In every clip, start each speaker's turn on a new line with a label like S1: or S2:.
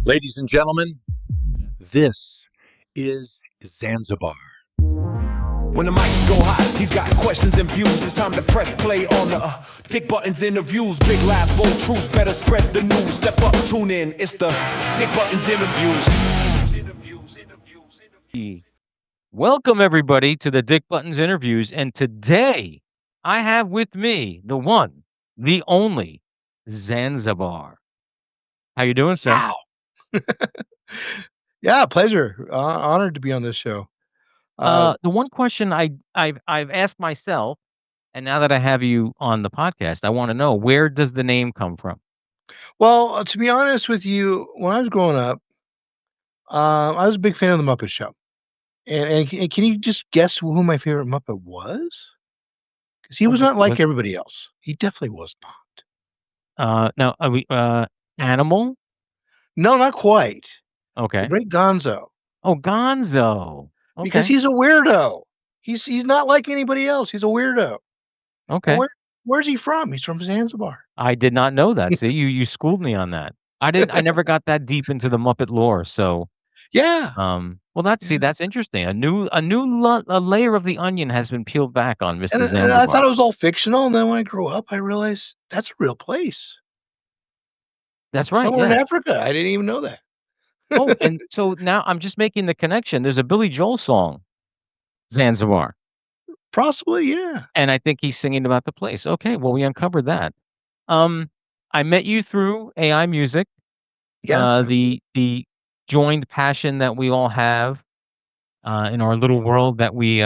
S1: Ladies and gentlemen, this is Zanzibar.
S2: When the mics go hot, he's got questions and views. It's time to press play on the Dick Buttons interviews. Big lies, bold truths, better spread the news. Step up, tune in, it's the Dick Buttons interviews.
S3: Welcome, everybody, to the Dick Buttons interviews. And today, I have with me the one, the only, Zanzibar. How you doing, sir?
S4: Wow. Yeah, pleasure. Honored to be on this show.
S3: The one question I've asked myself, and now that I have you on the podcast, I want to know, where does the name come from?
S4: Well, to be honest with you, when I was growing up, I was a big fan of the Muppet Show. And can you just guess who my favorite Muppet was? Because he was not like everybody else. He definitely was not.
S3: Now, are we Animal?
S4: No, not quite. The
S3: Okay.
S4: Great Gonzo.
S3: Oh, Gonzo.
S4: Because
S3: Okay.
S4: he's a weirdo. He's not like anybody else. He's a weirdo.
S3: Okay.
S4: And where's he from? He's from Zanzibar.
S3: I did not know that. See, you schooled me on that. I never got that deep into the Muppet lore. So,
S4: Yeah.
S3: well, that's interesting. A new layer of the onion has been peeled back on Mr.
S4: And I
S3: Zanzibar.
S4: thought it was all fictional, and then when I grew up, I realized that's a real place.
S3: That's right.
S4: Somewhere in
S3: Yeah.
S4: Africa. I didn't even know that.
S3: Oh, and so now I'm just making the connection. There's a Billy Joel song, Zanzibar,
S4: Possibly, yeah.
S3: and I think he's singing about the place. Okay, well, we uncovered that. I met you through AI music.
S4: Yeah.
S3: The joined passion that we all have in our little world that we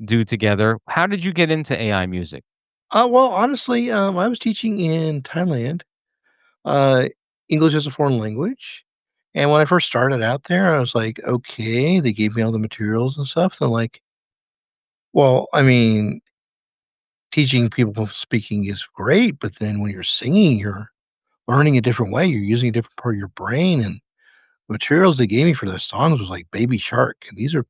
S3: do together. How did you get into AI music?
S4: Well, honestly, I was teaching in Thailand, uh, English as a foreign language, and when I first started out there, I was like, "Okay." They gave me all the materials and stuff, so I'm like, well, I mean, teaching people speaking is great, but then when you're singing, you're learning a different way, you're using a different part of your brain, and the materials they gave me for those songs was like Baby Shark, and these are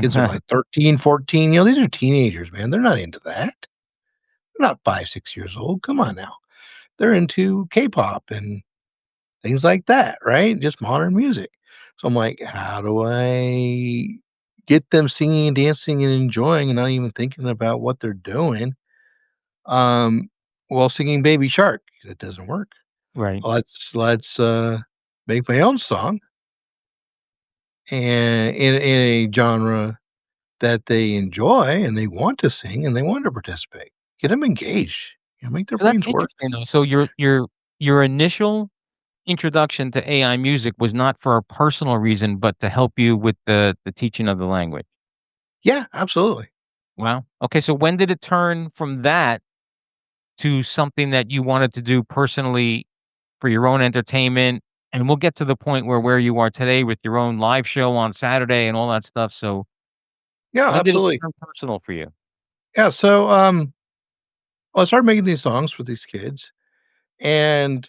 S4: kids are like 13, 14, these are teenagers, man, they're not into that. They're not 5, 6 years old, come on now. They're into K-pop and things like that, right? Just modern music. So I'm like, how do I get them singing and dancing and enjoying and not even thinking about what they're doing, while singing Baby Shark? That doesn't work.
S3: Right.
S4: Let's make my own song and in a genre that they enjoy and they want to sing and they want to participate. Get them engaged, make their
S3: So that's
S4: brains work.
S3: interesting, though. So your initial introduction to AI music was not for a personal reason, but to help you with the teaching of the language.
S4: Yeah, absolutely.
S3: Wow. Okay, so when did it turn from that to something that you wanted to do personally for your own entertainment? And we'll get to the point where you are today with your own live show on Saturday and all that stuff. So
S4: Yeah,
S3: when did it
S4: absolutely.
S3: turn personal for you?
S4: Yeah, so, well, I started making these songs for these kids, and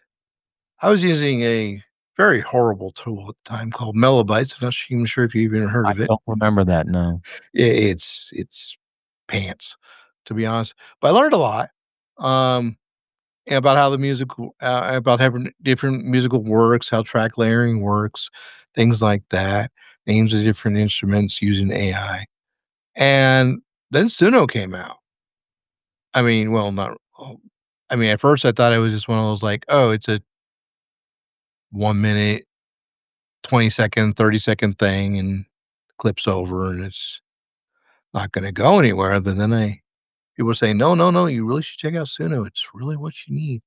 S4: I was using a very horrible tool at the time called Melobytes. I'm not even sure if you've even heard
S3: I
S4: of it.
S3: don't remember that, no.
S4: It's pants, to be honest, but I learned a lot, um, about how the musical about having different musical works, how track layering works, things like that, names of different instruments using AI, and then Suno came out. I mean, well, not oh, I mean, at first I thought it was just one of those like, "Oh, it's a 1 minute, 20-second, 30-second thing and clips over and it's not gonna go anywhere," but then people were saying, "No, no, no, you really should check out Suno, it's really what you need."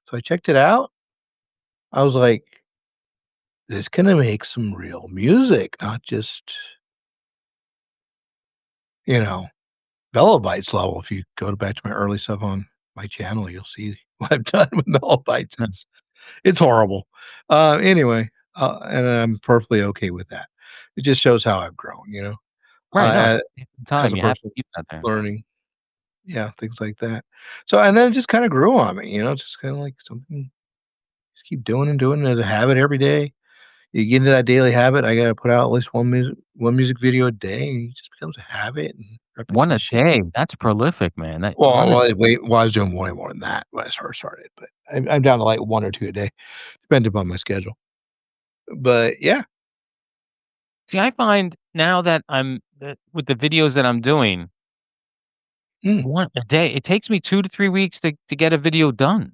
S4: So I checked it out. I was like, "This gonna make some real music, not just, you know, Melobytes level." If you go back to my early stuff on my channel, you'll see what I've done with Melobytes.
S3: Huh.
S4: It's horrible. Anyway, and I'm perfectly okay with that. It just shows how I've grown,
S3: Right, no,
S4: uh, as
S3: time,
S4: a
S3: you have to
S4: person
S3: keep that there.
S4: learning. Yeah, things like that. So, and then it just kinda grew on me, just kinda like something just keep doing and doing it as a habit every day. You get into that daily habit, I gotta put out at least one music video a day, and it just becomes a habit and
S3: 1 a
S4: repetition.
S3: day, that's prolific, man, that
S4: Well
S3: 1 a
S4: well, wait, well, I was doing way more than that when I first started, but I'm down to, like, 1 or 2 a day, depending upon my schedule. But yeah.
S3: See, I find now that I'm that with the videos that I'm doing,
S4: Mm.
S3: one a day, it takes me 2 to 3 weeks to get a video done.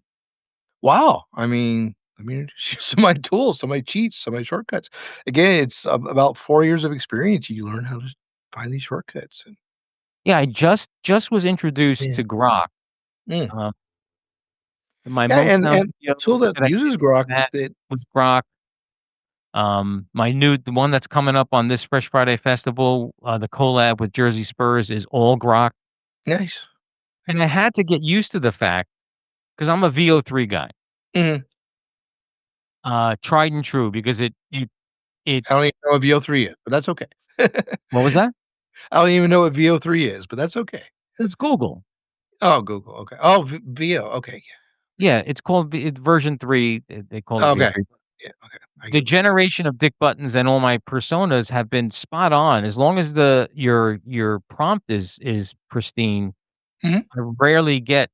S4: Wow. Some of my tools, some of my cheats, some of my shortcuts. Again, it's about 4 years of experience. You learn how to find these shortcuts and
S3: Yeah, I just was introduced
S4: yeah.
S3: to Grok.
S4: Mm.
S3: Uh, my
S4: Yeah,
S3: most
S4: and a
S3: video
S4: tool that
S3: that I did
S4: uses
S3: for
S4: Grok
S3: that
S4: that
S3: was Grok. The one that's coming up on this Fresh Friday Festival, the collab with Jersey Spurs is all Grok,
S4: nice.
S3: and I had to get used to the fact because 'cause I'm a VO3 guy,
S4: Mhm.
S3: tried and true because it
S4: I don't even know what VO3 is, but that's okay.
S3: what was that?
S4: I don't even know what VO3 is, but that's okay.
S3: It's Google.
S4: Oh, Google, okay. Oh, VO, okay,
S3: Yeah, it's called it's version 3, they call it
S4: okay.
S3: VO3.
S4: Yeah, okay, I
S3: The
S4: get what you
S3: generation of Dick Buttons and all my personas have been spot on. As long as your prompt is pristine,
S4: mhm,
S3: I rarely get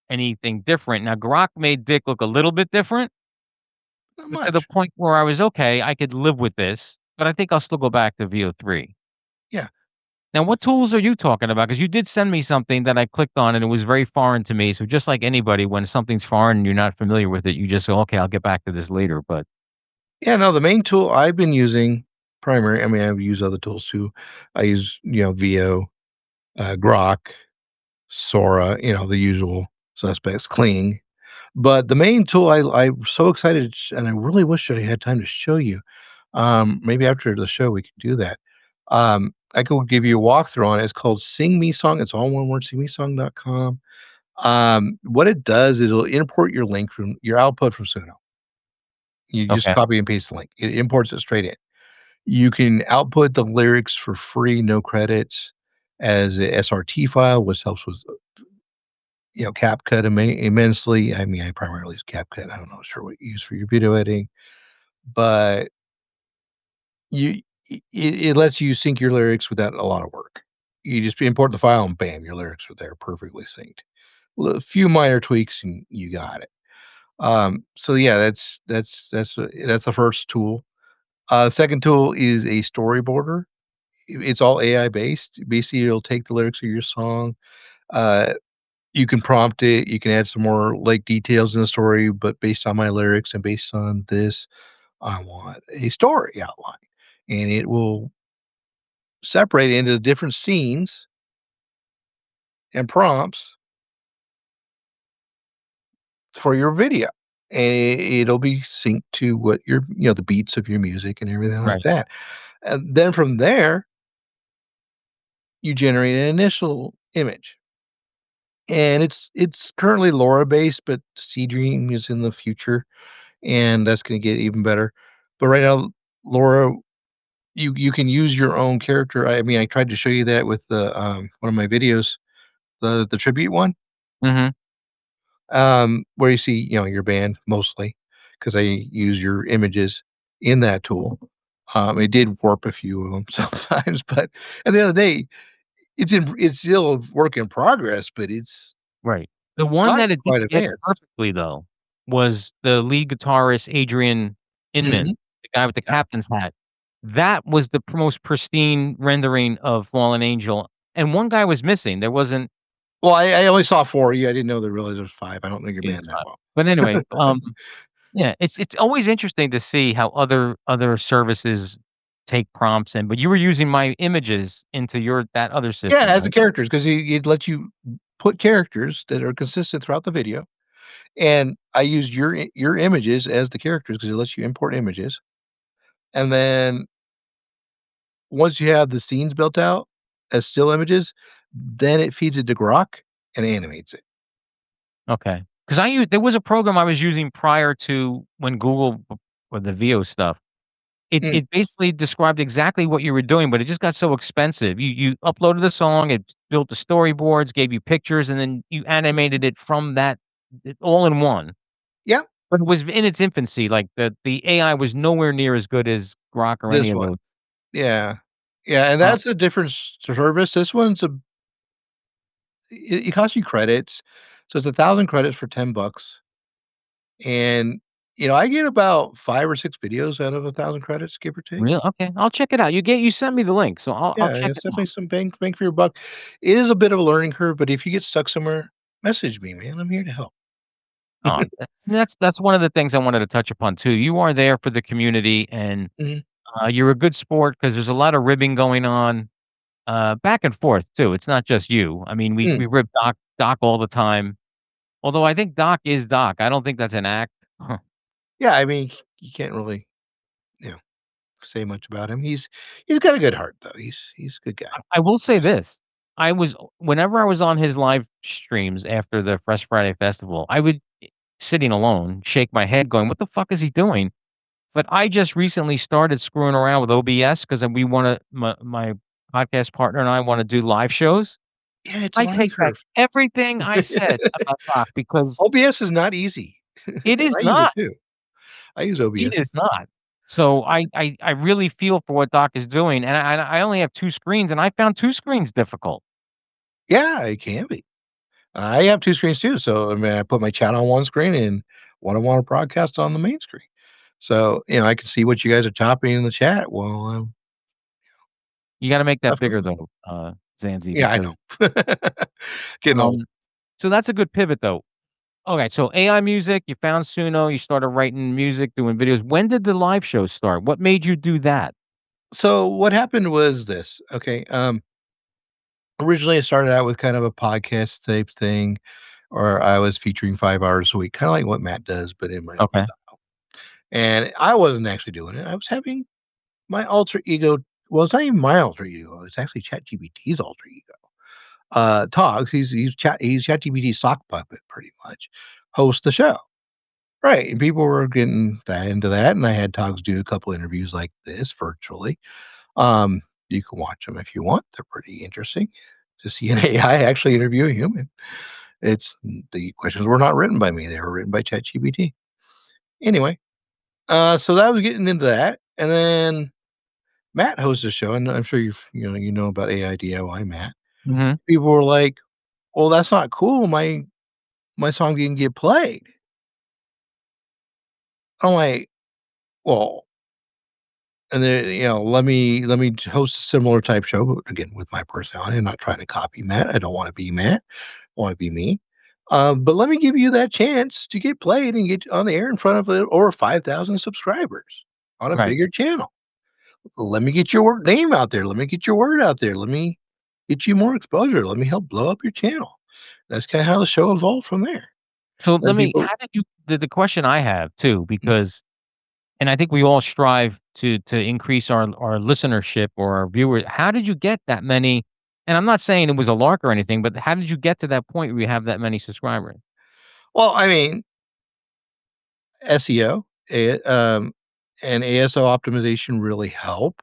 S3: anything different. Now, Grok made Dick look a little bit different,
S4: not
S3: but to the
S4: much.
S3: point where I was, "Okay, I could live with this," but I think I'll still go back to VO3.
S4: Yeah.
S3: Now, what tools are you talking about? Because you did send me something that I clicked on, and it was very foreign to me, so just like anybody, when something's foreign and you're not familiar with it, you just go, "Okay, I'll get back to this later," but
S4: Yeah, no, the main tool I've been using I use other tools too. I use, VO, Grok, Sora, the usual suspects, Kling. But the main tool I'm so excited and I really wish I had time to show you. Maybe after the show we can do that. I could give you a walkthrough on it. It's called Sing Me Song. It's all one word, singmesong.com. What it does is it'll import your link from your output from Suno. You just
S3: okay.
S4: copy and paste the link. It imports it straight in. You can output the lyrics for free, no credits, as a SRT file, which helps with CapCut immensely. I mean, I primarily use CapCut. I don't know, sure what you use for your video editing, but you it lets you sync your lyrics without a lot of work. You just import the file and bam, your lyrics are there perfectly synced. A few minor tweaks and you got it. So yeah, that's the first tool. Second tool is a storyboarder. It's all AI based. Basically, it'll take the lyrics of your song. Uh, you can prompt it. You can add some more like details in the story, but based on my lyrics and based on this, I want a story outline, and it will separate into different scenes and prompts for your video. And it'll be synced to what the beats of your music and everything like
S3: Right.
S4: that. And then from there, you generate an initial image. And it's currently LoRa based, but Dream is in the future, and that's gonna get even better. But right now, LoRa, you can use your own character. I mean, I tried to show you that with the one of my videos, the tribute one.
S3: Mhm.
S4: Where you see, your band mostly, because I use your images in that tool. It did warp a few of them sometimes, but at the end of the day, it's still a work in progress, but it's
S3: Right. The one
S4: gotten
S3: that it
S4: quite
S3: didn't get
S4: advanced.
S3: perfectly, though, was the lead guitarist, Adrian Inman,
S4: Mhm.
S3: the guy with the
S4: Yeah.
S3: captain's hat. That was the most pristine rendering of Fallen Angel, and one guy was missing. There wasn't
S4: Well, I only saw 4 of you, I didn't know there really was 5. I don't know your
S3: it is
S4: band that
S3: 5.
S4: well.
S3: But anyway, yeah, it's always interesting to see how other services take prompts but you were using my images into that other
S4: Yeah,
S3: system,
S4: as the
S3: right?
S4: characters, 'cause it lets you put characters that are consistent throughout the video, and I used your images as the characters because it lets you import images, and then once you have the scenes built out as still images, then it feeds it to Grok and animates it.
S3: Okay, because there was a program I was using prior to when Google or the VO stuff. It
S4: Mm,
S3: it basically described exactly what you were doing, but it just got so expensive. You uploaded the song, it built the storyboards, gave you pictures, and then you animated it from that all in one.
S4: yeah,
S3: But it was in its infancy, like, the AI was nowhere near as good as Grok or any
S4: this
S3: of
S4: one.
S3: those.
S4: Yeah. Yeah, and
S3: Uh,
S4: that's a different service. This one's it costs you credits, so it's 1,000 credits for $10, and I get about 5 or 6 videos out of 1,000 credits, give or take.
S3: Real okay, I'll check it out. You sent me the link, so I'll
S4: Yeah,
S3: check
S4: it's
S3: it
S4: definitely
S3: out.
S4: some bang for your buck. It is a bit of a learning curve, but if you get stuck somewhere, message me, man. I'm here to help.
S3: Oh, that's one of the things I wanted to touch upon too. You are there for the community, and,
S4: Mhm.
S3: you're a good sport because there's a lot of ribbing going on, back and forth too. It's not just you. I mean, we
S4: Mm.
S3: we rib Doc all the time, although I think Doc is Doc. I don't think that's an act. Huh.
S4: Yeah, I mean, you can't really, you know, say much about him. He's got a good heart, though. He's a good guy.
S3: I will say this, whenever I was on his live streams after the Fresh Friday Festival, I would, sitting alone, shake my head going, "What the fuck is he doing?" But I just recently started screwing around with OBS because we wanna my podcast partner and I wanna do live shows.
S4: Yeah, it's a
S3: I
S4: learning
S3: take back
S4: curve.
S3: everything I said about Doc because
S4: OBS is not easy.
S3: it is
S4: I use it
S3: not.
S4: too. I use
S3: It
S4: OBS.
S3: is not. So I really feel for what Doc is doing, and I only have 2 screens, and I found 2 screens difficult.
S4: Yeah, it can be. I have 2 screens too, so, I mean, I put my chat on one screen and what I wanna broadcast on the main screen. So, I can see what you guys are typing in the chat while I'm
S3: You gotta make that
S4: stuff
S3: bigger
S4: going on.
S3: though, Zanzi,
S4: Yeah, I
S3: because,
S4: know. Getting old.
S3: um so that's a good pivot though. Okay, so AI music, you found Suno, you started writing music, doing videos. When did the live shows start? What made you do that?
S4: So, what happened was this, okay, originally, I started out with kind of a podcast type thing, or I was featuring 5 hours a week, kinda like what Matt does, but in my own
S3: Okay.
S4: style. And I wasn't actually doing it. I was having my alter ego, well, it's not even my alter ego, it's actually ChatGPT's alter ego. Talks, he's ChatGPT's sock puppet pretty much, host the show. Right, and people were getting that into that, and I had Togs do a couple interviews like this virtually. Um, you can watch them if you want, they're pretty interesting to see an AI actually interview a human. The questions were not written by me, they were written by ChatGPT. Anyway, so that was getting into that, and then Matt hosts a show, and I'm sure you know about AI DIY Matt.
S3: Mhm.
S4: People were like, "Well, that's not cool, my song didn't get played." I'm like, "Well," and then, let me host a similar type show, but again, with my personality. I'm not trying to copy Matt. I don't wanna be Matt. I wanna be me. But let me give you that chance to get played and get on the air in front of, over 5,000 subscribers on a
S3: Right.
S4: bigger channel. Let me get your name out there. Let me get your word out there. Let me get you more exposure. Let me help blow up your channel. That's kinda how the show evolved from there.
S3: So
S4: Then
S3: let me
S4: people
S3: how did you the question I have too,
S4: mm,
S3: because and I think we all strive to increase our listenership or our viewers. How did you get that many? And I'm not saying it was a lark or anything, but how did you get to that point where you have that many subscribers?
S4: well, I mean, SEO, and ASO optimization really help.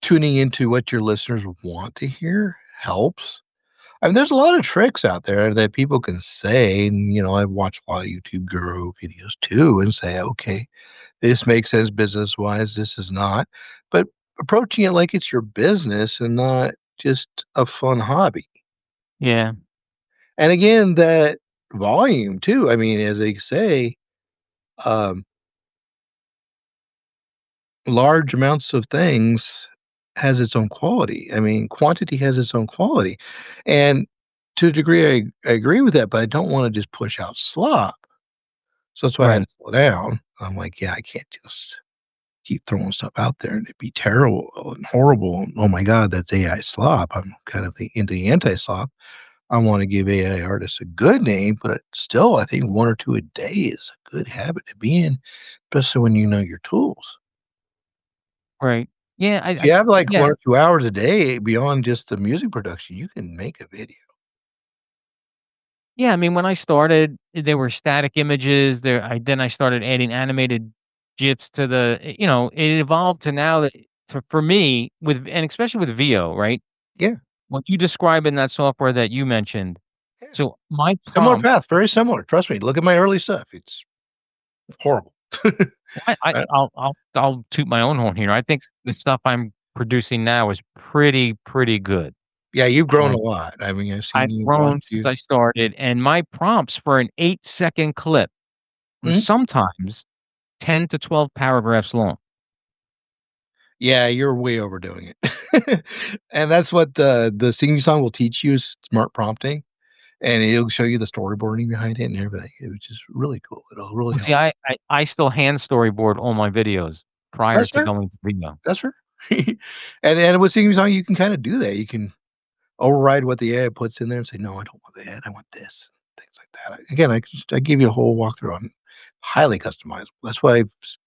S4: Tuning into what your listeners want to hear helps. I mean, there's a lot of tricks out there that people can say, and, I've watched a lot of YouTube guru videos too and say, "Okay, this makes sense business-wise, this is not." But approaching it like it's your business and not just a fun hobby.
S3: Yeah.
S4: And again, that volume too, I mean, as they say, um large amounts of things has its own quality. I mean, quantity has its own quality. And to a degree, I agree with that, but I don't want to just push out slop. So that's why I had
S3: Right.
S4: to slow down. I'm like, yeah, I can't just keep throwing stuff out there and it'd be terrible and horrible. And, oh my God, that's AI slop. I'm kind of into the anti slop. I want to give AI artists a good name, but still, I think one or two a day is a good habit to be in, especially when you know your tools.
S3: Right. Yeah.
S4: If you have, like,
S3: Yeah.
S4: 1 or 2 hours a day beyond just the music production, you can make a video.
S3: Yeah. I mean, when I started, there were static images. I started adding animated gifs to it evolved to now that for me and especially with VO, right?
S4: Yeah,
S3: What you describe in that software that you mentioned.
S4: yeah.
S3: So my
S4: Similar
S3: prompt,
S4: path, very similar, trust me, look at my early stuff, it's horrible. Uh,
S3: I'll toot my own horn here. I think the stuff I'm producing now is pretty good.
S4: yeah, you've grown a
S3: Um,
S4: lot, I mean, I've seen
S3: I've
S4: you watch
S3: grown since
S4: you
S3: I started, and my prompts for an 8-second clip
S4: Mhm.
S3: sometimes 10 to 12 paragraphs long.
S4: Yeah, you're way overdoing it. And that's what the singing song will teach you is smart prompting, and it'll show you the storyboarding behind it and everything. It was just really cool. It'll really
S3: Well, see,
S4: help.
S3: I still hand storyboard all my videos prior
S4: That's
S3: to
S4: fair.
S3: going to video.
S4: That's fair. And with singing song, you can kinda do that. You can override what the AI puts in there and say, "No, I don't want that. I want this." Things like that. Again, I gave you a whole walkthrough on highly customizable. That's why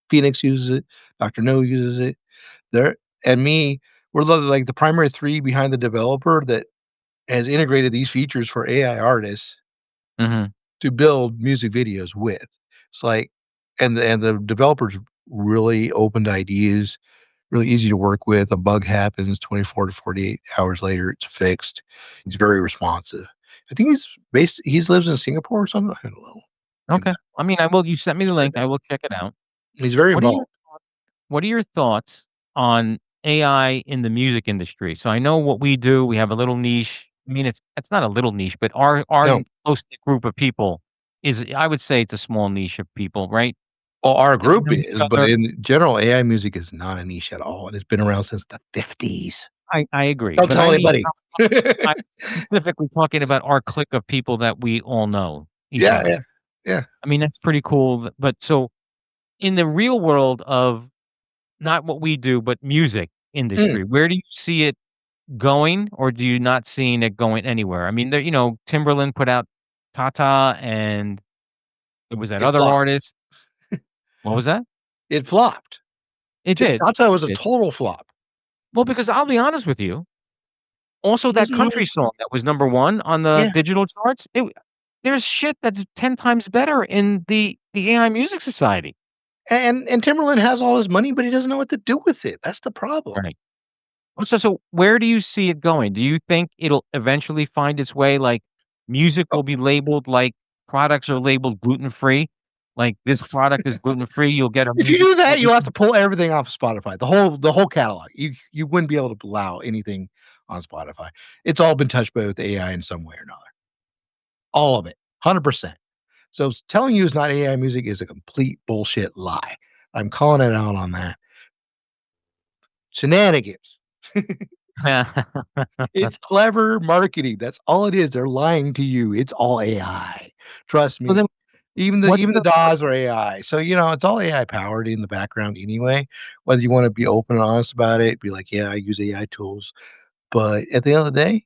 S4: Phoenix uses it, Doctor No uses it. There and me, we're like the primary 3 behind the developer that has integrated these features for AI artists
S3: Mhm.
S4: to build music videos with. It's like and the developers really open to ideas, really easy to work with. A bug happens 24 to 48 hours later, it's fixed. He's very responsive. I think he lives in Singapore or something. I don't know. In
S3: Okay.
S4: that
S3: I mean, I will you sent me the link,
S4: area.
S3: I will check it out.
S4: He's very
S3: What are your
S4: involved.
S3: what are your thoughts on AI in the music industry? So I know what we do, we have a little niche. I mean, it's not a little niche, but our
S4: No.
S3: close-knit group of people is I would say it's a small niche of people, right?
S4: Well, our
S3: That we
S4: group
S3: know each
S4: is, but
S3: other.
S4: in general, AI music is not a niche at all, and it's been around since the '50s.
S3: I agree,
S4: Don't
S3: but
S4: tell
S3: I mean,
S4: anybody.
S3: I'm specifically talking about our clique of people that we all know each
S4: Yeah,
S3: other.
S4: yeah, yeah.
S3: I mean, that's pretty cool, but so in the real world of not what we do, but music
S4: Mm.
S3: industry, where do you see it going, or do you not seeing it going anywhere? I mean, there Timberland put out Tata, and it was that
S4: It
S3: other
S4: flopped.
S3: artist. What was that?
S4: It flopped.
S3: It did.
S4: Tata was a
S3: It did.
S4: total flop.
S3: Well, because I'll be honest with you, also
S4: He
S3: that
S4: doesn't
S3: country
S4: really
S3: song that was number 1 on the
S4: yeah,
S3: digital charts, there's shit that's 10 times better in the AI Music Society.
S4: and Timberland has all his money, but he doesn't know what to do with it. That's the problem.
S3: Right. So where do you see it going? Do you think it'll eventually find its way, like, music
S4: Oh,
S3: will be labeled like products are labeled gluten-free? Like, this product is gluten-free, you'll get a
S4: if you
S3: music
S4: do that, you'll have to
S3: album.
S4: pull everything off of Spotify, the whole catalog. You wouldn't be able to allow anything on Spotify. It's all been touched by with AI in some way or another. All of it, 100%. So telling you it's not AI music is a complete bullshit lie. I'm calling it out on that. Shenanigans. It's clever marketing. That's all it is. They're lying to you. It's all AI. Trust
S3: So then
S4: me. Even the
S3: what's
S4: even the
S3: the
S4: DAWs are AI. So, it's all AI powered in the background anyway. Whether you wanna be open and honest about it, be like, "Yeah, I use AI tools." But at the end of the day,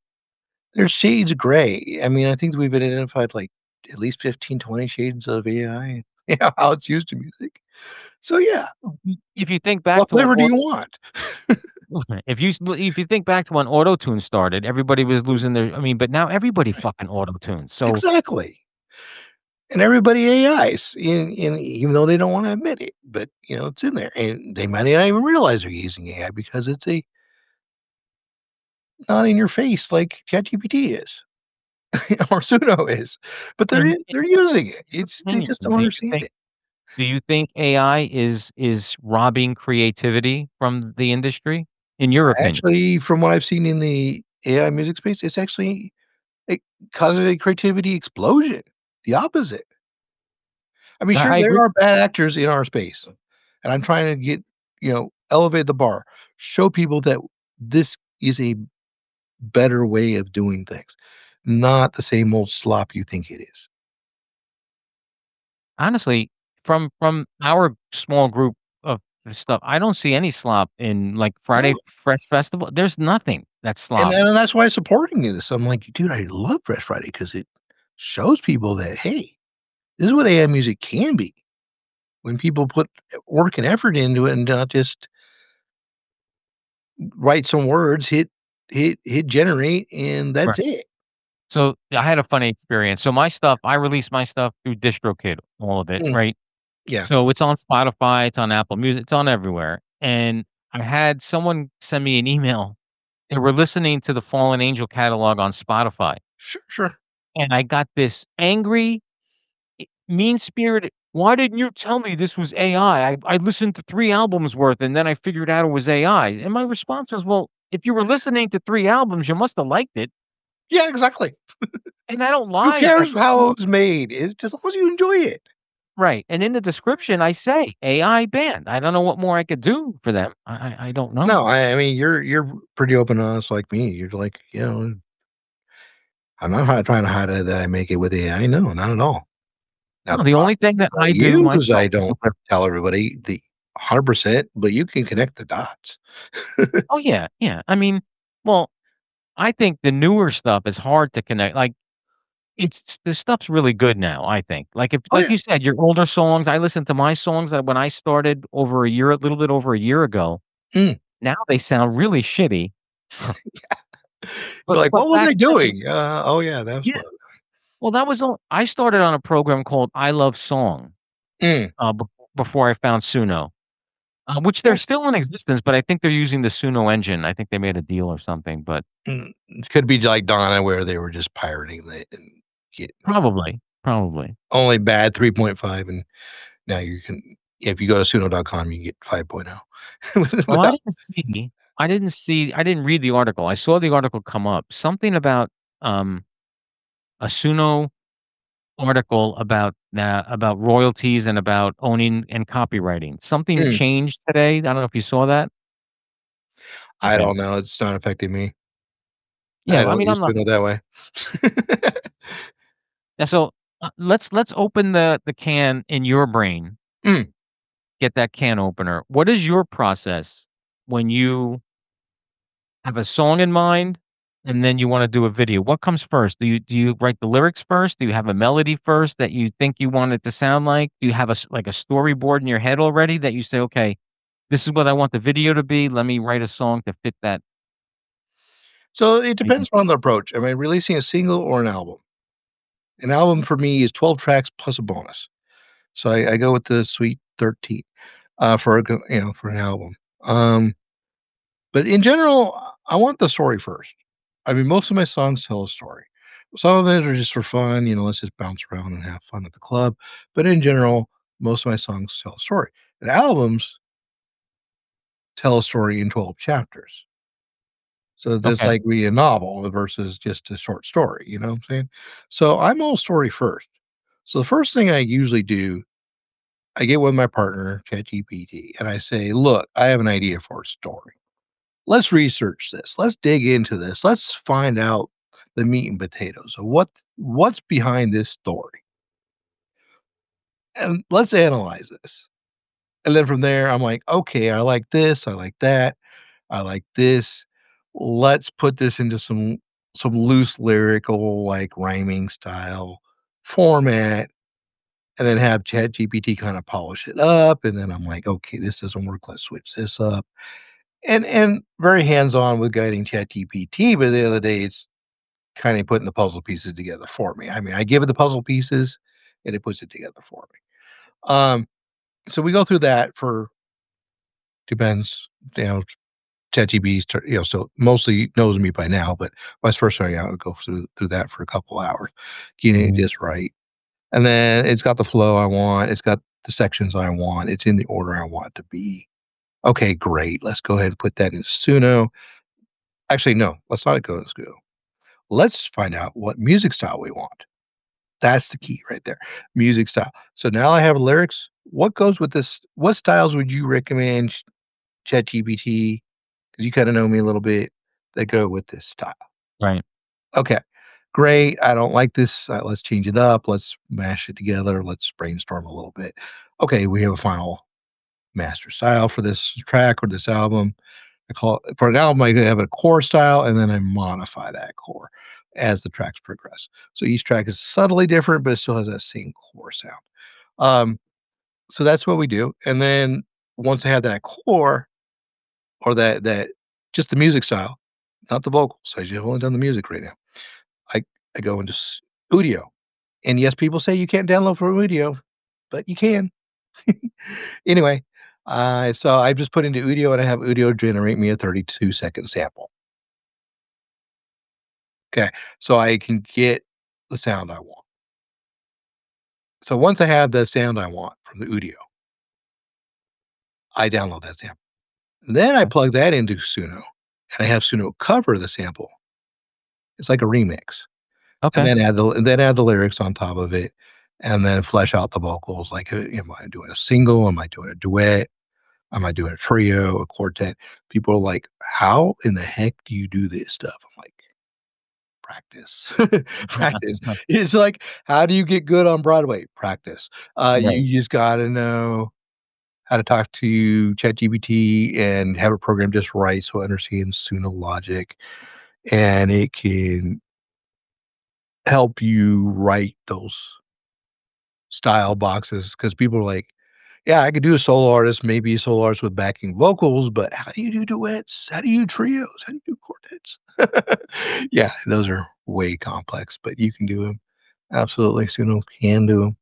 S4: there's shades of gray. I mean, I think that we've identified, like, at least 15, 20 shades of AI, how it's used in music. So, yeah,
S3: if you think back
S4: what
S3: to when
S4: flavor do you want?
S3: if you think back to when Auto-Tune started, everybody was losing their I mean, but now everybody
S4: Right.
S3: fucking Auto-Tunes. So
S4: Exactly. And everybody AIs, even though they don't wanna admit it, but, it's in there, and they might not even realize they're using AI because it's a not in your face like ChatGPT is or Suno is, but
S3: in
S4: they're using it.
S3: your
S4: They
S3: opinion,
S4: just don't understand
S3: think
S4: it.
S3: do you think AI is robbing creativity from the industry? In your opinion?
S4: Actually, from what I've seen in the AI music space, it's actually it causes a creativity explosion, the opposite. I mean, sure,
S3: I
S4: there
S3: agree.
S4: are bad actors in our space, and I'm trying to get, elevate the bar, show people that this is a better way of doing things, not the same old slop you think it is.
S3: Honestly, from our small group of the stuff, I don't see any slop in, like, Friday
S4: No,
S3: Fresh Festival. There's nothing that's
S4: and
S3: sloppy.
S4: and that's why I'm supporting this. I'm like, "Dude, I love Fresh Friday because it shows people that, hey, this is what AI music can be when people put work and effort into it and not just write some words, hit generate, and that's
S3: Right.
S4: it."
S3: So, I had a funny experience. So, my stuff I release my stuff through DistroKid, all of it,
S4: Mm,
S3: right?
S4: yeah,
S3: So, it's on Spotify, it's on Apple Music, it's on everywhere, and I had someone send me an email. They were listening to the Fallen Angel catalog on Spotify,
S4: sure, sure.
S3: and I got this angry, mean-spirited, "Why didn't you tell me this was AI? I listened to 3 albums worth, and then I figured out it was AI." And my response was, "Well, if you were listening to 3 albums, you must have liked it."
S4: Yeah, exactly.
S3: And I don't
S4: Who
S3: lie about
S4: cares how it was made? It's just as long as you enjoy it.
S3: Right, and in the description, I say AI banned. I don't know what more I could do for them. I don't know.
S4: No, I mean, you're pretty open and honest like me. You're like, I'm not trying to hide it that I make it with AI. No, not at all. Now
S3: No,
S4: the
S3: the only thing that
S4: I
S3: I do
S4: use, I
S3: myself is
S4: don't tell everybody the 100%, but you can connect the dots.
S3: oh, yeah, yeah. I mean, well, I think the newer stuff is hard to connect, like, it's the stuff's really good now, I think. Like, if
S4: Oh,
S3: like
S4: yeah.
S3: you said, your older songs, I listened to my songs that when I started a little bit over a year ago,
S4: Mm.
S3: now they sound really shitty,
S4: You're like,
S3: but
S4: "What was
S3: back
S4: I
S3: then
S4: doing?" Oh, yeah, that's
S3: yeah,
S4: what.
S3: well, that was all I started on a program called I Love Song,
S4: Mm.
S3: before I found Suno, which they're
S4: Yeah.
S3: still in existence, but I think they're using the Suno engine. I think they made a deal or something, but
S4: It could be like Donna where they were just pirating it and get
S3: probably, probably.
S4: only bad 3.5, and now you can if you go to suno.com, you get 5.0
S3: Well, I
S4: without.
S3: didn't see I didn't read the article. I saw the article come up. Something about, a Suno article about royalties and about owning and copywriting. Something
S4: Mm.
S3: changed today. I don't know if you saw that?
S4: I
S3: Okay.
S4: don't know, it's not affecting me.
S3: Yeah,
S4: I
S3: well, I
S4: don't
S3: mean,
S4: use
S3: I'm not
S4: Suno that way.
S3: yeah, so, let's open the can in your brain.
S4: Mm.
S3: Get that can opener. What is your process when you have a song in mind, and then you wanna do a video. What comes first? Do you write the lyrics first? Do you have a melody first that you think you want it to sound like? Do you have like a storyboard in your head already that you say, "Okay, this is what I want the video to be. Let me write a song to fit that."
S4: So, it
S3: idea?"
S4: depends on the approach. Am I releasing a single or an album? An album for me is 12 tracks plus a bonus. So, I go with the Sweet 13, for for an album. Um, but in general, I want the story first. I mean, most of my songs tell a story. Some of it are just for fun, let's just bounce around and have fun at the club. But in general, most of my songs tell a story. And albums tell a story in 12 chapters. So that's
S3: Okay,
S4: like reading a novel versus just a short story, you know what I'm saying? So I'm all story first. So the first thing I usually do, I get with my partner, ChatGPT, and I say, look, I have an idea for a story. Let's research this. Let's dig into this. Let's find out the meat and potatoes of what's behind this story. And let's analyze this. And then from there, I'm like, okay, I like this, I like that, I like this. Let's put this into some loose lyrical, like rhyming style format, and then have ChatGPT kind of polish it up. And then I'm like, okay, this doesn't work. Let's switch this up. And very hands-on with guiding ChatGPT, but at the end of the day, it's kind of putting the puzzle pieces together for me. I mean, I give it the puzzle pieces and it puts it together for me. So we go through that for depends, you know, ChatGPT's, so mostly knows me by now, but when I was first starting out, I would go through that for a couple hours, getting it
S3: mhm,
S4: just right. And then it's got the flow I want, it's got the sections I want, it's in the order I want it to be. Okay, great. Let's go ahead and put that into Suno. Actually, no, let's not go to Suno. Let's find out what music style we want. That's the key right there. Music style. So now I have lyrics. What goes with this? What styles would you recommend, ChatGPT? Because you kind of know me a little bit, that go with this style.
S3: right.
S4: Okay, great. I don't like this. Let's change it up. Let's mash it together. Let's brainstorm a little bit. Okay, we have a final master style for this track or this album. I call it for an album, I have a core style and then I modify that core as the tracks progress. So each track is subtly different, but it still has that same core sound. Um, so that's what we do. And then once I have that core or that just the music style, not the vocals. I just only done the music right now. I I go into Udio. And yes, people say you can't download from Udio, but you can. Anyway, so I just put into Udio and I have Udio generate me a 32-second sample. Okay, so I can get the sound I want. So once I have the sound I want from the Udio, I download that sample. Then I
S3: Okay,
S4: plug that into Suno, and I have Suno cover the sample. It's like a remix, and
S3: okay,
S4: then add the lyrics on top of it. and then flesh out the vocals. Like, am I doing a single? Am I doing a duet? Am I doing a trio, a quartet? People are like, "How in the heck do you do this stuff?" I'm like, "Practice, practice." It's like, how do you get good on Broadway? Practice.
S3: Right.
S4: You just gotta know how to talk to ChatGPT and have a program just right so it understands Suno logic, and it can help you write those style boxes because people are like, "Yeah, I could do a solo artist, maybe a solo artist with backing vocals, but how do you do duets? How do you do trios? How do you do quartets?" Yeah, those are way complex, but you can do them. Absolutely, Suno can do them.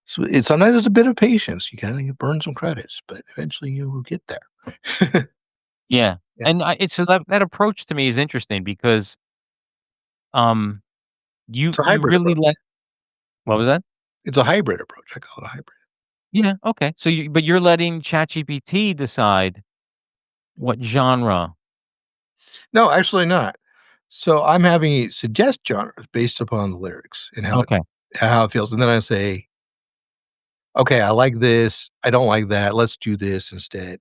S4: So it's sometimes it's a bit of patience. You burn some credits, but eventually you will get there.
S3: Yeah,
S4: Yeah,
S3: and I it's so that approach to me is interesting because, um,
S4: it's a
S3: you
S4: hybrid
S3: really
S4: approach.
S3: let what was that?
S4: It's a hybrid approach. I call it a hybrid.
S3: Yeah, okay. So you're letting ChatGPT decide what genre.
S4: No, actually not. So I'm having it suggest genres based upon the lyrics and
S3: Okay,
S4: how it feels, and then I say, "Okay, I like this. I don't like that. Let's do this instead."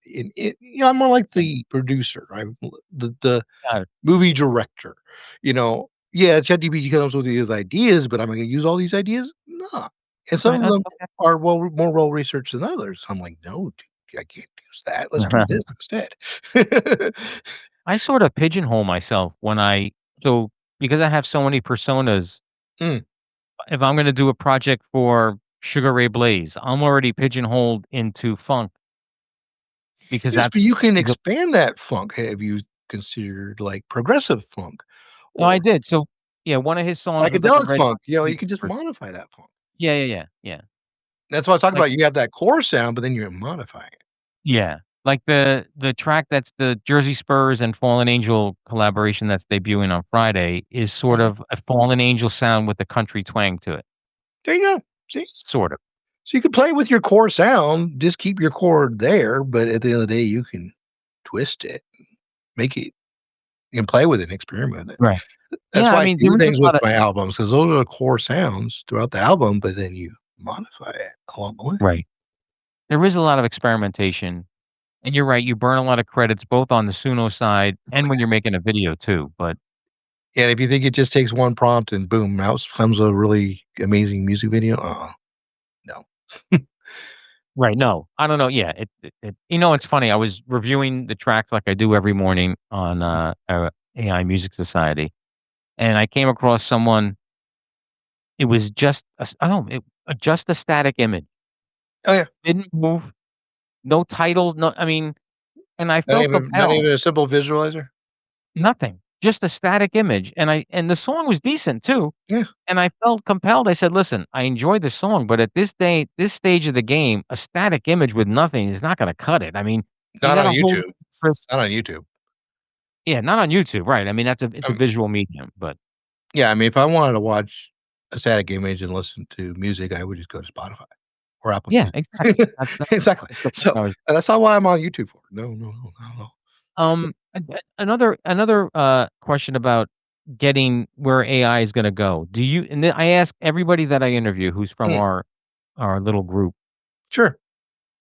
S4: I'm more like
S3: okay,
S4: the producer. I'm the
S3: got it.
S4: movie director. Yeah, ChatGPT comes with these ideas, but am I gonna use all these ideas? No. And some
S3: Right,
S4: of them
S3: okay.
S4: are more well researched than others. I'm like, "No, dude, I can't use that. Let's do this instead."
S3: I sort of pigeonhole myself when because I have so many personas,
S4: Mm.
S3: if I'm gonna do a project for Sugar Ray Blaze, I'm already pigeonholed into funk because
S4: Yes, but
S3: that's
S4: you can
S3: he's a
S4: expand that funk. Have you considered, like, progressive funk
S3: no, I
S4: or
S3: did. So, yeah, one of his songs was like a
S4: psychedelic
S3: Red
S4: funk?
S3: Hot
S4: You
S3: Chili
S4: can just
S3: Peppers.
S4: modify that funk.
S3: Yeah.
S4: That's what I talk
S3: Like
S4: about. You have that core sound, but then you're modifying it.
S3: yeah. Like the track that's the Jersey Spurs and Fallen Angel collaboration that's debuting on Friday is sort
S4: Mhm.
S3: of a Fallen Angel sound with a country twang to it,
S4: There you go. See?
S3: sort of.
S4: So you can play with your core sound, just keep your core there, but at the end of the day, you can twist it, make it you can play with it and experiment with it.
S3: Right.
S4: That's
S3: Yeah, I
S4: why I
S3: mean,
S4: do
S3: there is
S4: things
S3: a
S4: with
S3: lot of
S4: my albums because those are the core sounds throughout the album, but then you modify it along the way.
S3: right. There is a lot of experimentation, and you're right, you burn a lot of credits both on the Suno side and when you're making a video too, but
S4: And if you think it just takes one prompt and boom, out comes a really amazing music video, no.
S3: right, no, I don't know, yeah, it's funny, I was reviewing the tracks like I do every morning on, AI Music Society, and I came across someone, it was just a s I don't know, just a static image,
S4: Oh, yeah.
S3: didn't move, no titles, no I mean, and I felt
S4: Not
S3: compelled.
S4: even a simple visualizer?
S3: Nothing, just a static image, and the song was decent too,
S4: Yeah.
S3: and I felt compelled, I said, "Listen, I enjoy the song, but at this stage of the game, a static image with nothing is not gonna cut it." I mean, you
S4: Not on
S3: gotta hold
S4: YouTube.
S3: interest.
S4: Not on YouTube.
S3: Yeah, not on YouTube, right, I mean, it's a
S4: Um,
S3: visual medium, but
S4: yeah, I mean, if I wanted to watch a static image and listen to music, I would just go to Spotify or Apple
S3: yeah,
S4: Music.
S3: exactly.
S4: Exactly.
S3: That's the point
S4: So,
S3: I was
S4: that's not why I'm on YouTube for. No, no, no, not at all.
S3: another, question about getting where AI is gonna go. Do you and then I ask everybody that I interview who's from
S4: Mm,
S3: our little group.
S4: sure.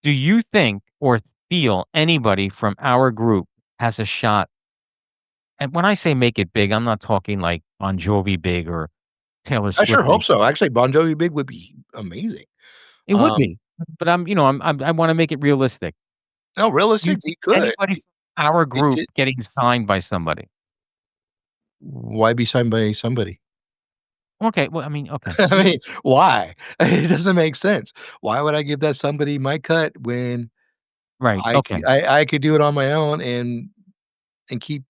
S3: Do you think or feel anybody from our group has a shot? And when I say make it big, I'm not talking like Bon Jovi big or Taylor
S4: I sure
S3: Swift
S4: hope
S3: big.
S4: so. Actually, Bon Jovi Big would be amazing.
S3: It would
S4: Um,
S3: be, but I wanna make it realistic.
S4: no,
S3: Do you
S4: realistic,
S3: see
S4: we could.
S3: anybody from our
S4: It
S3: group
S4: ju
S3: getting signed by somebody?
S4: Why be signed by somebody?
S3: Okay, well, I mean, okay.
S4: I mean, why? It doesn't make sense. Why would I give that somebody my cut when
S3: Right, okay.
S4: I could do it on my own and keep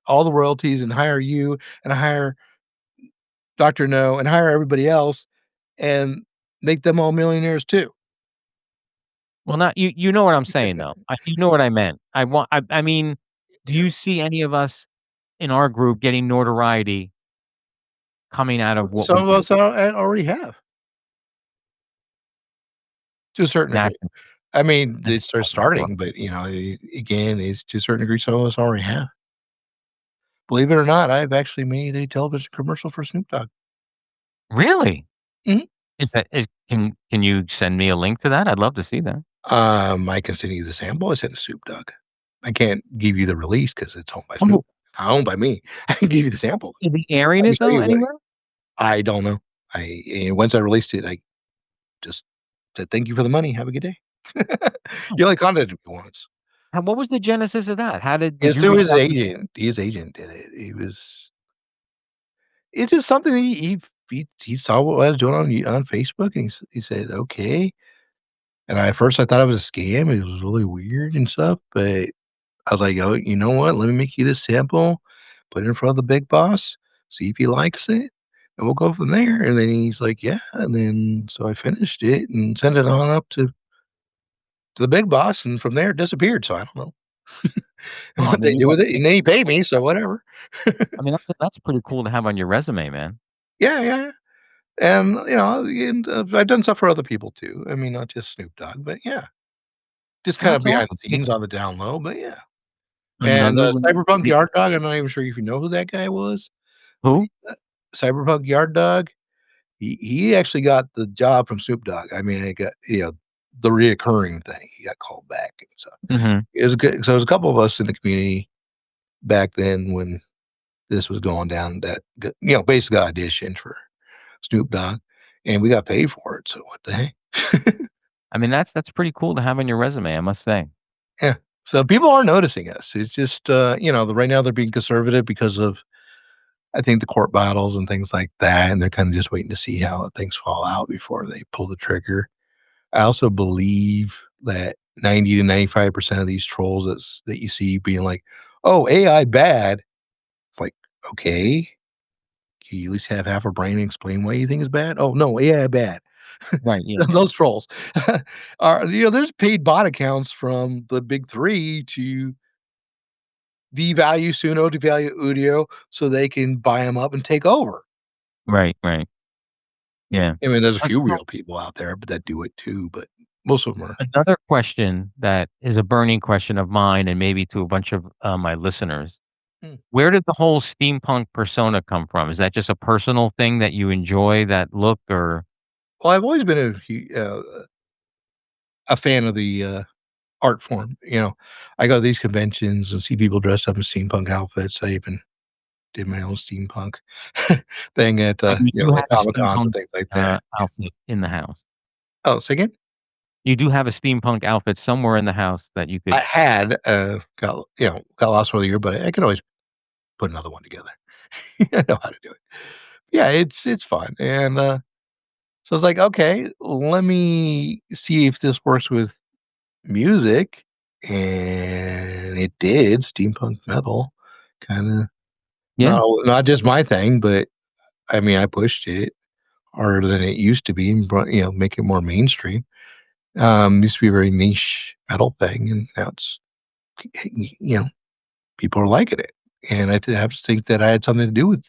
S4: all the royalties and hire you and hire Doctor No and hire everybody else and make them all millionaires too.
S3: Well, not you know what I'm saying, though. You know what I meant. I mean, do
S4: Yeah.
S3: you see any of us in our group getting notoriety coming out of what
S4: Some
S3: we
S4: of
S3: do?
S4: us already have to a certain degree.
S3: National
S4: I mean,
S3: and
S4: it's just
S3: well,
S4: starting, but again, it's to a certain degree, some of us already have. Believe it or not, I've actually made a television commercial for Snoop Dogg.
S3: really?
S4: Mhm.
S3: Can you send me a link to that? I'd love to see that.
S4: I can send you the sample. I sent to Snoop Dogg. I can't give you the release because it's owned by Snoop.
S3: Oh,
S4: Not owned by me. I can give you the sample.
S3: is he airing
S4: I can
S3: it
S4: show
S3: though
S4: you what
S3: anywhere?
S4: I don't know. Once I released it, I just said, "Thank you for the money. Have a good day."
S3: Oh.
S4: He only contacted me once.
S3: What was the genesis of that? How did
S4: It's
S3: you
S4: through
S3: reach
S4: his
S3: out to
S4: agent. His agent did it. It's just something he saw what I was doing on Facebook, and he said, "Okay." And at first I thought it was a scam. It was really weird and stuff, but I was like, "Oh, you know what? Let me make you this sample, put it in front of the big boss, see if he likes it, and we'll go from there." And then he's like, "Yeah." And then so I finished it and sent it on up to the big boss, and from there it disappeared. So I don't know
S3: Oh, I
S4: what
S3: mean,
S4: they
S3: you
S4: do
S3: got
S4: with it. And then he paid me, so whatever.
S3: I mean, that's pretty cool to have on your resume, man.
S4: Yeah, yeah, yeah. And I've done stuff for other people too. I mean, not just Snoop Dogg, but yeah, just
S3: Well,
S4: kind of
S3: that's
S4: behind
S3: awesome.
S4: the scenes on the down low. But yeah. And
S3: Another
S4: Cyberpunk
S3: the
S4: Yard Dog, I'm not even sure if you know who that guy was.
S3: who?
S4: Uh, Cyberpunk Yard Dog, he actually got the job from Snoop Dogg. I mean, he got, the reoccurring thing. He got called back and stuff.
S3: Mhm.
S4: It was good. So, there's a couple of us in the community back then when this was going down that, basically auditioned for Snoop Dogg, and we got paid for it. So, what the heck?
S3: I mean, that's pretty cool to have on your resume, I must say.
S4: Yeah. So, people are noticing us. It's just, right now they're being conservative because of, I think, the court battles and things like that, and they're kind of just waiting to see how things fall out before they pull the trigger. I also believe that 90 to 95% of these trolls that you see being like, "Oh, AI bad." It's like, okay, can you at least have half a brain and explain why you think it's bad? Oh no, AI bad.
S3: Right, yeah.
S4: Those trolls are, there's paid bot accounts from the big three to devalue Suno, devalue Udio, so they can buy them up and take over.
S3: Right, right. Yeah.
S4: I mean, there's a few
S3: So
S4: real people out there, but that do it too, but most of them are.
S3: another question that is a burning question of mine and maybe to a bunch of, my listeners.
S4: Mm.
S3: Where did the whole steampunk persona come from? Is that just a personal thing that you enjoy that look or
S4: Well, I've always been a fan of the, art form, I go to these conventions and see people dressed up in steampunk outfits. I even did my own steampunk thing at,
S3: and you do have
S4: like
S3: a
S4: Comic Cons and
S3: steampunk,
S4: things like that.
S3: outfit in the house?
S4: Oh, say again?
S3: You do have a steampunk outfit somewhere in the house that you
S4: I
S3: could
S4: had, got lost for the year, but I can always put another one together. I know how to do it. Yeah, it's fun, and, so it's like, "Okay, let me see if this works with music," and it did. Steampunk metal, kinda
S3: Yeah,
S4: not just my thing, but, I mean, I pushed it harder than it used to be and brought, make it more mainstream. Used to be a very niche metal thing, and now it's, you know, people are liking it, and I have to think that I had something to do with,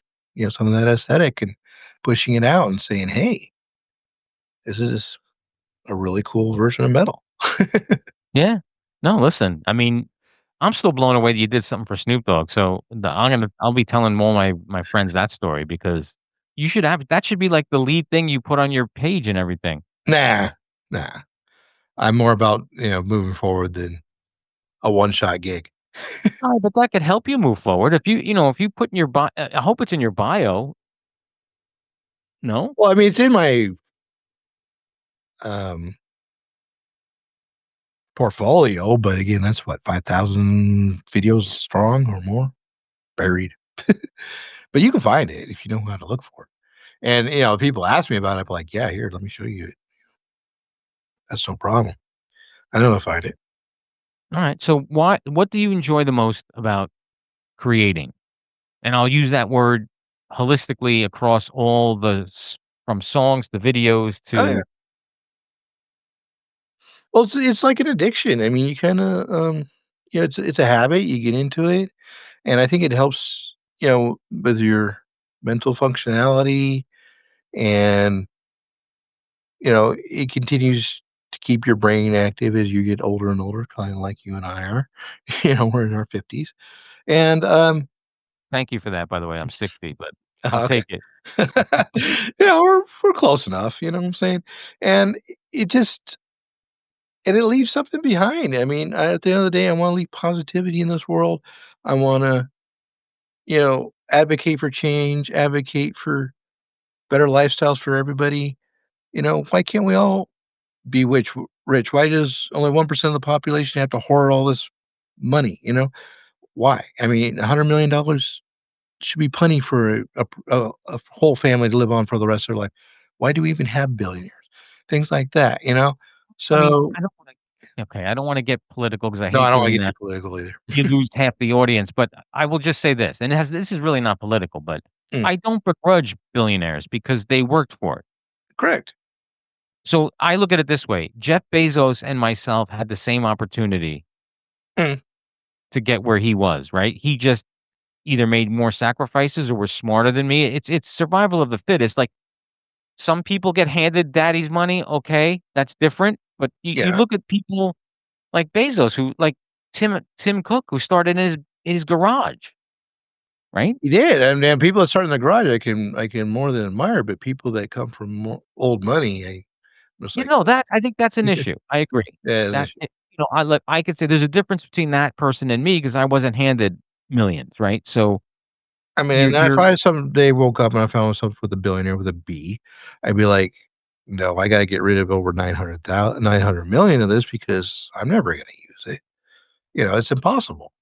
S4: some of that aesthetic and pushing it out and saying, "Hey, this is a really cool version of metal."
S3: yeah. No, listen, I mean, I'm still blown away that you did something for Snoop Dogg, so I'll be telling all my friends that story because you should have that should be like the lead thing you put on your page and everything.
S4: Nah, nah. I'm more about, moving forward than a one-shot gig.
S3: Alright, but that could help you move forward if if you put in your bio I hope it's in your bio. No?
S4: Well, I mean, it's in my, um, portfolio, but again, that's what, 5,000 videos strong or more buried. But you can find it if you know how to look for it. And, if people ask me about it, I'm like, "Yeah, here, let me show you. That's no problem. I know how to find it."
S3: Alright, so what do you enjoy the most about creating? And I'll use that word holistically across all from songs to videos
S4: Oh, yeah.
S3: to
S4: Well, it's like an addiction. I mean, you kinda, it's a habit, you get into it, and I think it helps, with your mental functionality, and, it continues to keep your brain active as you get older and older, kinda like you and I are. We're in our 50s, and,
S3: thank you for that, by the way, I'm 60, but I'll
S4: Okay.
S3: take it.
S4: Yeah, we're close enough, you know what I'm saying? And it just and it leaves something behind. I mean, at the end of the day, I wanna leave positivity in this world. I wanna, advocate for change, advocate for better lifestyles for everybody. Why can't we all be rich? Why does only 1% of the population have to hoard all this money, Why? I mean, $100,000,000 should be plenty for a whole family to live on for the rest of their life. Why do we even have billionaires? Things like that?
S3: I mean,
S4: So
S3: I don't wanna okay, I don't wanna get political because I
S4: no, I
S3: hate
S4: don't wanna
S3: doing
S4: get too
S3: that.
S4: political either.
S3: You lose half the audience, but I will just say this, and this is really not political, but
S4: Mm,
S3: I don't begrudge billionaires because they worked for it.
S4: correct.
S3: So, I look at it this way, Jeff Bezos and myself had the same opportunity
S4: Mm,
S3: to get where he was, right? He just either made more sacrifices or was smarter than me. It's survival of the fittest, like, some people get handed daddy's money, okay, that's different, but you
S4: yeah,
S3: look at people like Bezos who like Tim Cook who started in his garage, right?
S4: he did, and people that start in the garage, I can more than admire, but people that come from old money, I'm just
S3: You
S4: like,
S3: know, that I think that's an issue. I agree.
S4: yeah,
S3: That I could say there's a difference between that person and me because I wasn't handed millions, right? So,
S4: I mean, and if
S3: you're
S4: I someday woke up and I found myself with a billionaire with a B, I'd be like, "No, I gotta get rid of over 900,000 of this because I'm never gonna use it." It's impossible.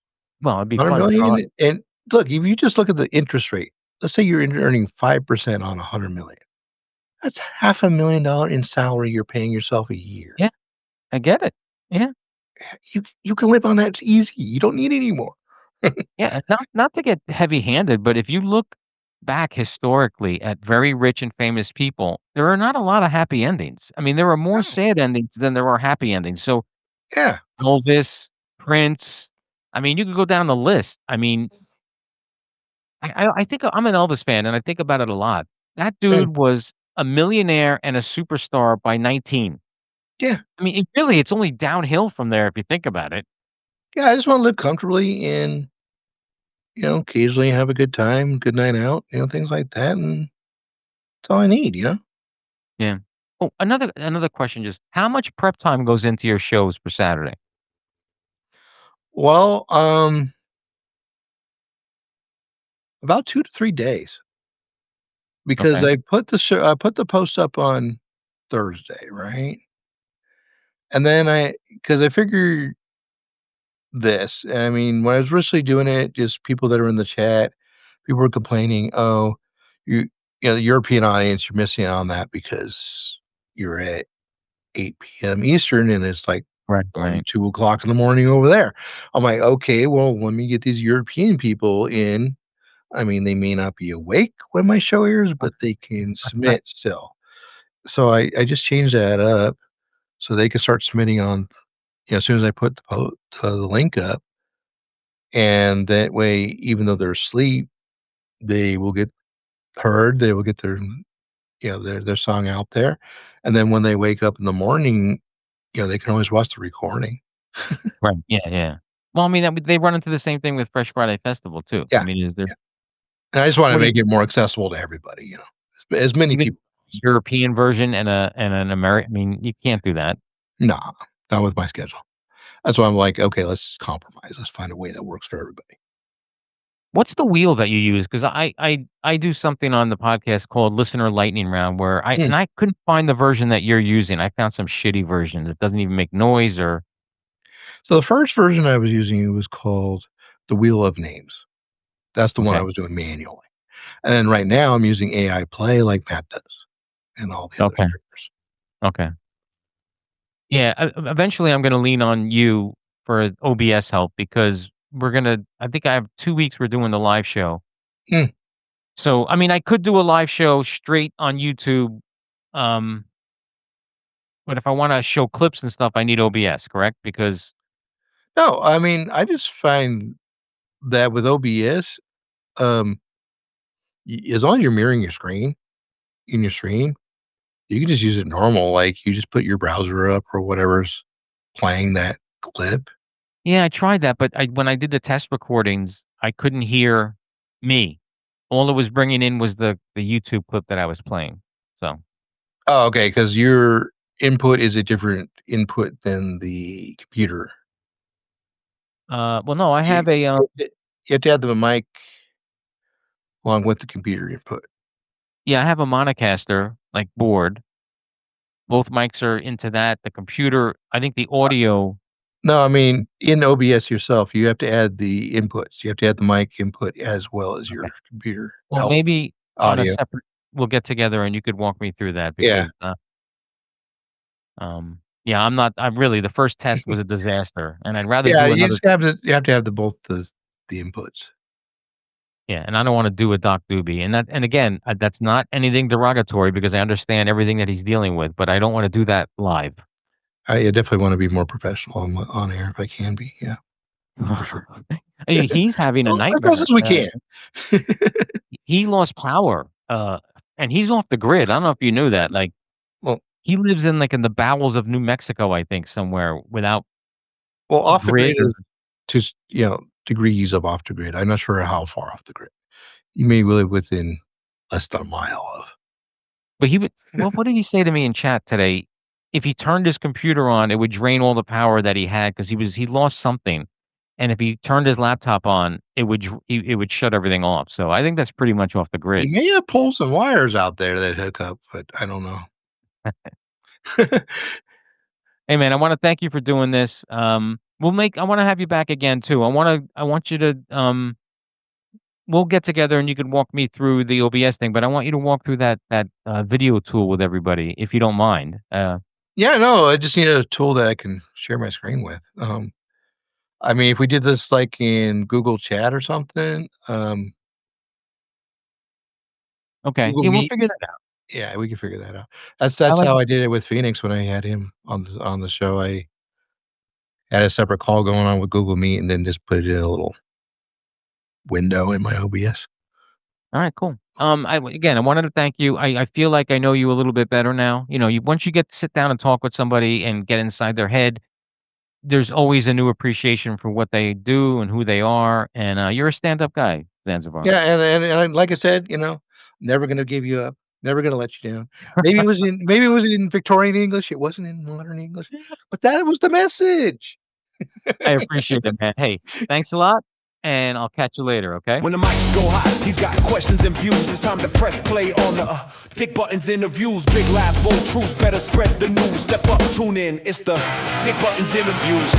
S3: well, it'd be fun.
S4: 100,000,000 and look, if you just look at the interest rate, let's say you're earning 5% on 100,000,000. That's $500,000 in salary you're paying yourself a year.
S3: Yeah, I get it. Yeah.
S4: You can live on that, it's easy, you don't need any more.
S3: Yeah, and not to get heavy-handed, but if you look back historically at very rich and famous people, there are not a lot of happy endings. I mean, there are more
S4: No.
S3: sad endings than there are happy endings. So,
S4: Yeah.
S3: Elvis, Prince, I mean, you could go down the list. I mean, I think I'm an Elvis fan, and I think about it a lot. That
S4: Mm.
S3: dude was a millionaire and a superstar by 19.
S4: Yeah.
S3: I mean, it's only downhill from there if you think about it.
S4: Yeah, I just wanna live comfortably and, occasionally have a good time, good night out, things like that, and that's all I need?
S3: Yeah. Oh, another question, just how much prep time goes into your shows for Saturday?
S4: Well, about 2 to 3 days because
S3: Okay.
S4: I put the post up on Thursday, right? And then because I figured this, I mean, when I was originally doing it, just people that are in the chat, people were complaining, "Oh, you the European audience, you're missing out on that because you're at 8 PM Eastern, and it's like
S3: Right,
S4: 1,
S3: right.
S4: 2 o'clock in the morning over there." I'm like, "Okay, well, let me get these European people in." I mean, they may not be awake when my show airs, but they can submit still. So I just changed that up so they can start submitting on, as soon as I put the link up, and that way, even though they're asleep, they will get heard, they will get their song out there, and then when they wake up in the morning, they can always watch the recording.
S3: Right. Yeah, yeah. Well, I mean, they run into the same thing with Fresh Friday Festival too. I
S4: Yeah,
S3: mean, is there
S4: yeah, and I just wanna
S3: what do
S4: make
S3: you
S4: it more accessible to everybody, as many
S3: even
S4: people.
S3: European version and an American? I mean, you can't do that.
S4: Nah, not with my schedule. That's why I'm like, "Okay, let's compromise, let's find a way that works for everybody."
S3: What's the wheel that you use? Because I do something on the podcast called Listener Lightning Round where
S4: Mm.
S3: I couldn't find the version that you're using. I found some shitty version that doesn't even make noise or
S4: So the first version I was using was called the Wheel of Names. That's the one I
S3: okay,
S4: was doing manually. And then right now I'm using AI Play like Matt does and all the other
S3: okay,
S4: streamers.
S3: okay. Yeah, eventually I'm gonna lean on you for OBS help because I think I have 2 weeks we're doing the live show.
S4: Mm.
S3: So, I mean, I could do a live show straight on YouTube, um, but if I wanna show clips and stuff, I need OBS, correct? Because
S4: No, I mean, I just find that with OBS, um, as long as you're mirroring your screen in your stream, you can just use it normal. Like you just put your browser up or whatever's playing that clip.
S3: yeah, I tried that, but I when I did the test recordings, I couldn't hear me. All it was bringing in was the YouTube clip that I was playing. So,
S4: Oh, okay, because your input is a different input than the computer.
S3: well, no, I
S4: You
S3: have a,
S4: you have to have the mic along with the computer input.
S3: yeah, I have a Monocaster, like, board. Both mics are into that. The computer, I think the audio.
S4: No, I mean, in OBS yourself, you have to add the inputs. You have to add the mic input as well as
S3: Okay.
S4: your computer
S3: Well, maybe on a
S4: audio.
S3: separate we'll get together and you could walk me through that
S4: Yeah.
S3: because, yeah, I'm really the first test was a disaster, and I'd rather
S4: Yeah,
S3: do another.
S4: you have to have both the inputs.
S3: Yeah, and I don't wanna do a Doc Doobie, and again, that's not anything derogatory because I understand everything that he's dealing with, but I don't wanna do that live.
S4: I definitely wanna be more professional on air if I can be, yeah.
S3: I mean, he's having a
S4: Well, as best
S3: nightmare.
S4: as we can.
S3: He lost power, and he's off the grid. I don't know if you knew that, like,
S4: Well
S3: he lives in, like, in the bowels of New Mexico, I think, somewhere without
S4: off the
S3: grid
S4: grid
S3: or.
S4: is just, degrees of off the grid. I'm not sure how far off the grid. You may live within less than a mile of.
S3: But he would what did he say to me in chat today? If he turned his computer on, it would drain all the power that he had because he lost something, and if he turned his laptop on, it would shut everything off, so I think that's pretty much off the
S4: You
S3: grid.
S4: may have pulled some wires out there that hook up, but I don't know.
S3: Hey, man, I wanna thank you for doing this, I wanna have you back again too. I want you to, we'll get together and you can walk me through the OBS thing, but I want you to walk through that video tool with everybody, if you don't mind.
S4: Yeah, no, I just need a tool that I can share my screen with. I mean, if we did this, like, in Google Chat or something,
S3: Okay,
S4: Google
S3: yeah, we'll
S4: Meet,
S3: figure that out.
S4: yeah, we can figure that out.
S3: I
S4: That's
S3: like
S4: how I did it with Phoenix when I had him on the show. I had a separate call going on with Google Meet and then just put it in a little window in my OBS.
S3: Alright, cool. Again, I wanted to thank you. I feel like I know you a little bit better now. You know, once you get to sit down and talk with somebody and get inside their head, there's always a new appreciation for what they do and who they are, and, you're a stand-up guy, Zanzibar.
S4: Yeah, and like I said, never gonna give you up, never gonna let you down. Maybe it was in Victorian English, it wasn't in modern English, but that was the message.
S3: I appreciate it, man. Hey, thanks a lot, and I'll catch you later, okay?
S2: When the mics go hot, he's got questions and views. It's time to press play on the Dick Buttons interviews. Big lies, bold truths, better spread the news. Step up, tune in. It's the Dick Buttons interviews.